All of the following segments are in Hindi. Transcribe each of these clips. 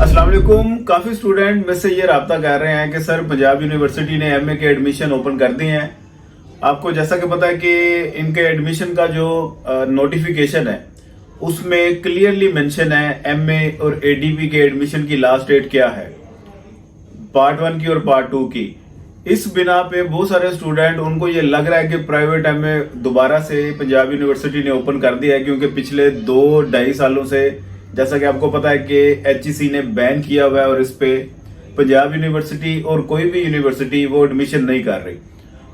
अस्सलाम वालेकुम। काफ़ी स्टूडेंट में से ये राब्ता कर रहे हैं कि सर पंजाब यूनिवर्सिटी ने एमए के एडमिशन ओपन कर दिए हैं। आपको जैसा कि पता है कि इनके एडमिशन का जो नोटिफिकेशन है उसमें क्लियरली मेंशन है एमए और एडीपी के एडमिशन की लास्ट डेट क्या है, पार्ट 1 की और पार्ट 2 की। इस बिना पे बहुत सारे स्टूडेंट उनको ये लग रहा है कि प्राइवेट एमए दोबारा से पंजाब यूनिवर्सिटी ने ओपन कर दिया है, क्योंकि पिछले 2-2.5 सालों से जैसा कि आपको पता है कि एचईसी ने बैन किया हुआ है और इस पे पंजाब यूनिवर्सिटी और कोई भी यूनिवर्सिटी वो एडमिशन नहीं कर रही।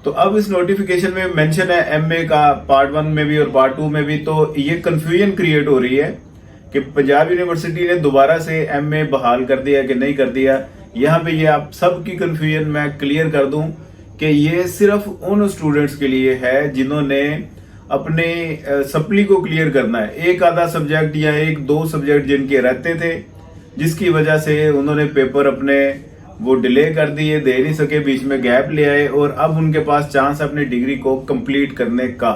तो अब इस नोटिफिकेशन में मेंशन है एमए का पार्ट 1 में भी और पार्ट 2 में भी, तो ये कंफ्यूजन क्रिएट हो रही है कि पंजाब यूनिवर्सिटी ने दोबारा से एमए बहाल कर दिया कि नहीं कर दिया। यहाँ पे ये आप सबकी कंफ्यूजन मैं क्लियर कर दूं कि ये सिर्फ उन स्टूडेंट्स के लिए है जिन्होंने अपने सप्ली को क्लियर करना है। एक आधा सब्जेक्ट या 1-2 सब्जेक्ट जिनके रहते थे, जिसकी वजह से उन्होंने पेपर अपने वो डिले कर दिए, दे नहीं सके, बीच में गैप ले आए और अब उनके पास चांस है अपनी डिग्री को कंप्लीट करने का।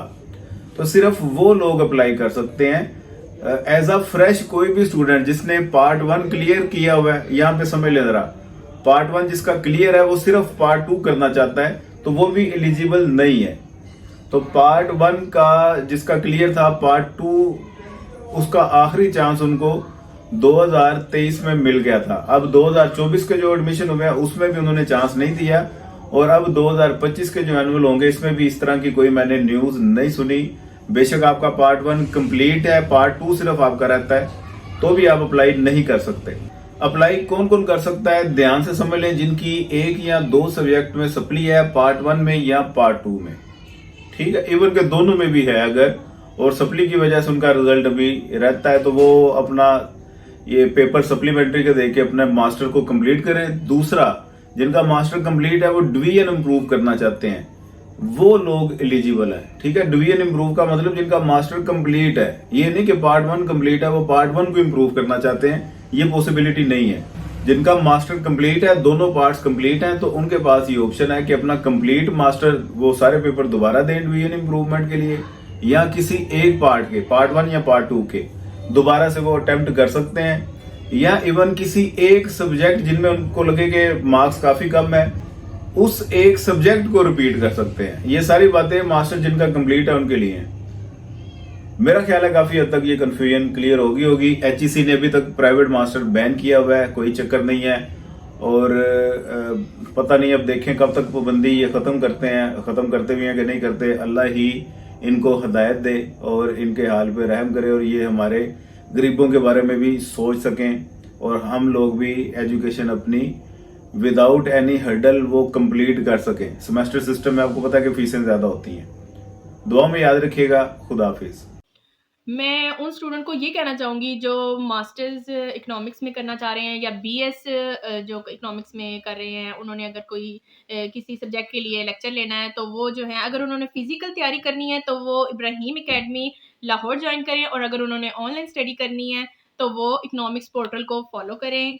तो सिर्फ वो लोग अप्लाई कर सकते हैं। एज अ फ्रेश कोई भी स्टूडेंट जिसने पार्ट 1 क्लियर किया हुआ है, यहाँ पे समझ ले जरा, पार्ट 1 जिसका क्लियर है वो सिर्फ पार्ट 2 करना चाहता है तो वो भी एलिजिबल नहीं है। तो पार्ट 1 का जिसका क्लियर था, पार्ट 2 उसका आखिरी चांस उनको 2023 में मिल गया था। अब 2024 के जो एडमिशन हुए हैं उसमें भी उन्होंने चांस नहीं दिया और अब 2025 के जो एनुअल होंगे इसमें भी इस तरह की कोई मैंने न्यूज नहीं सुनी। बेशक आपका पार्ट 1 कंप्लीट है, पार्ट 2 सिर्फ आपका रहता है, तो भी आप अप्लाई नहीं कर सकते। अप्लाई कौन कौन कर सकता है ध्यान से समझ लें, जिनकी 1 या 2 सब्जेक्ट में सप्ली है, पार्ट 1 में या पार्ट 2 में, ठीक है, इवन के दोनों में भी है अगर, और सप्ली की वजह से उनका रिजल्ट अभी रहता है तो वो अपना ये पेपर सप्लीमेंट्री के देके अपने मास्टर को कंप्लीट करें। दूसरा, जिनका मास्टर कंप्लीट है वो डिवीजन इंप्रूव करना चाहते हैं, वो लोग एलिजिबल है। ठीक है, डिवीजन इंप्रूव का मतलब जिनका मास्टर कंप्लीट है, ये नहीं कि पार्ट 1 कंप्लीट है वो पार्ट 1 को इंप्रूव करना चाहते हैं, ये पॉसिबिलिटी नहीं है। जिनका मास्टर कंप्लीट है, दोनों पार्ट्स कंप्लीट हैं, तो उनके पास ये ऑप्शन है कि अपना कंप्लीट मास्टर वो सारे पेपर दोबारा दें डिवीजन इंप्रूवमेंट के लिए, या किसी एक पार्ट के, पार्ट 1 या पार्ट 2 के दोबारा से वो अटेम्प्ट कर सकते हैं, या इवन किसी एक सब्जेक्ट जिनमें उनको लगे कि मार्क्स काफी कम है उस एक सब्जेक्ट को रिपीट कर सकते हैं। ये सारी बातें मास्टर जिनका कंप्लीट है उनके लिए हैं। मेरा ख्याल है काफी हद तक ये कंफ्यूजन क्लियर होगी। एचईसी ने अभी तक प्राइवेट मास्टर बैन किया हुआ है, कोई चक्कर नहीं है, और पता नहीं अब देखें कब तक पाबंदी ये खत्म करते हैं, खत्म करते भी हैं कि नहीं करते। अल्लाह ही इनको हिदायत दे और इनके हाल पे रहम करे और ये हमारे गरीबों के बारे में भी सोच सकें और हम लोग भी एजुकेशन अपनी विदाउट एनी हर्डल वो कंप्लीट कर सकें। सेमेस्टर सिस्टम में आपको पता है कि फीसें ज्यादा होती हैं। दुआ में याद रखिएगा। खुदा हाफिज। मैं उन स्टूडेंट को ये कहना चाहूँगी जो मास्टर्स इकोनॉमिक्स में करना चाह रहे हैं या बीएस जो इकोनॉमिक्स में कर रहे हैं, उन्होंने अगर कोई किसी सब्जेक्ट के लिए लेक्चर लेना है तो वो जो है, अगर उन्होंने फिजिकल तैयारी करनी है तो वो इब्राहिम एकेडमी लाहौर ज्वाइन करें, और अगर उन्होंने ऑनलाइन स्टडी करनी है तो वो इकोनॉमिक्स पोर्टल को फॉलो करें।